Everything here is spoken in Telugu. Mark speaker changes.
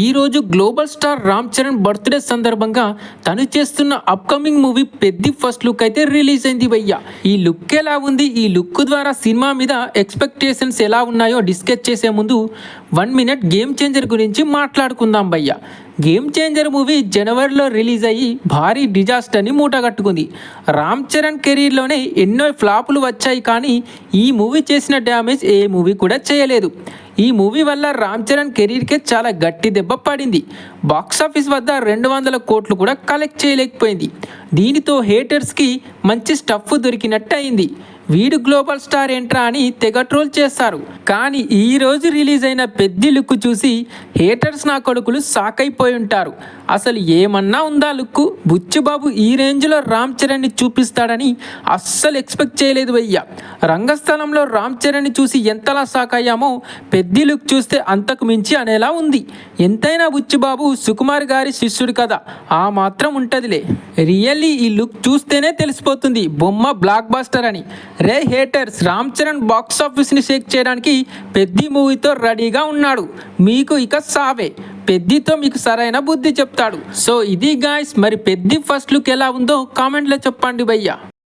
Speaker 1: ఈ రోజు global star Ram Charan birthday సందర్భంగా తను చేస్తున్న upcoming movie Peddi first look అయితే రిలీజ్ అయింది భయ్య. ఈ లుక్ ఎలా ఉంది, ఈ లుక్ ద్వారా సినిమా మీద ఎక్స్పెక్టేషన్స్ ఎలా ఉన్నాయో డిస్కస్ చేసే ముందు 1 మినిట్ గేమ్ చేంజర్ గురించి మాట్లాడుకుందాం భయ్య. గేమ్ చేంజర్ మూవీ జనవరిలో రిలీజ్ అయ్యి భారీ డిజాస్టర్ని మూటగట్టుకుంది. రామ్ చరణ్ కెరీర్లోనే ఎన్నో ఫ్లాపులు వచ్చాయి, కానీ ఈ మూవీ చేసిన డ్యామేజ్ ఏ మూవీ కూడా చేయలేదు. ఈ మూవీ వల్ల రామ్ చరణ్ కెరీర్కే చాలా గట్టి దెబ్బ పడింది. బాక్సాఫీస్ వద్ద 200 కోట్లు కూడా కలెక్ట్ చేయలేకపోయింది. దీనితో హేటర్స్కి మంచి స్టఫ్ దొరికినట్టు అయింది. వీడు గ్లోబల్ స్టార్ ఏంట్రా అని తెగ ట్రోల్ చేస్తారు. కానీ ఈ రోజు రిలీజ్ అయిన పెద్ది లుక్ చూసి హేటర్స్ నా కొడుకులు షాక్ అయిపోయి ఉంటారు. అసలు ఏమన్నా ఉందా లుక్? బుచ్చిబాబు ఈ రేంజ్లో రామ్ చరణ్ని చూపిస్తాడని అస్సలు ఎక్స్పెక్ట్ చేయలేదు భయ్య. రంగస్థలంలో రామ్ చరణ్ని చూసి ఎంతలా షాక్ అయ్యామో పెద్ది లుక్ చూస్తే అంతకు మించి అనేలా ఉంది. ఎంతైనా బుచ్చిబాబు సుకుమార్ గారి శిష్యుడు కదా, ఆ మాత్రం ఉంటదిలే. రియల్లీ ఈ లుక్ చూస్తేనే తెలిసిపోతుంది బొమ్మ బ్లాక్ బస్టర్ అని. రే హేటర్స్, రామ్ చరణ్ బాక్స్ ఆఫీస్ని షేక్ చేయడానికి పెద్ది మూవీతో రెడీగా ఉన్నాడు. మీకు ఇక సావే. పెద్దితో మీకు సరైన బుద్ధి చెప్తాడు. సో ఇది గాయ్స్, మరి పెద్ది ఫస్ట్ లుక్ ఎలా ఉందో కామెంట్లో చెప్పండి భయ్య.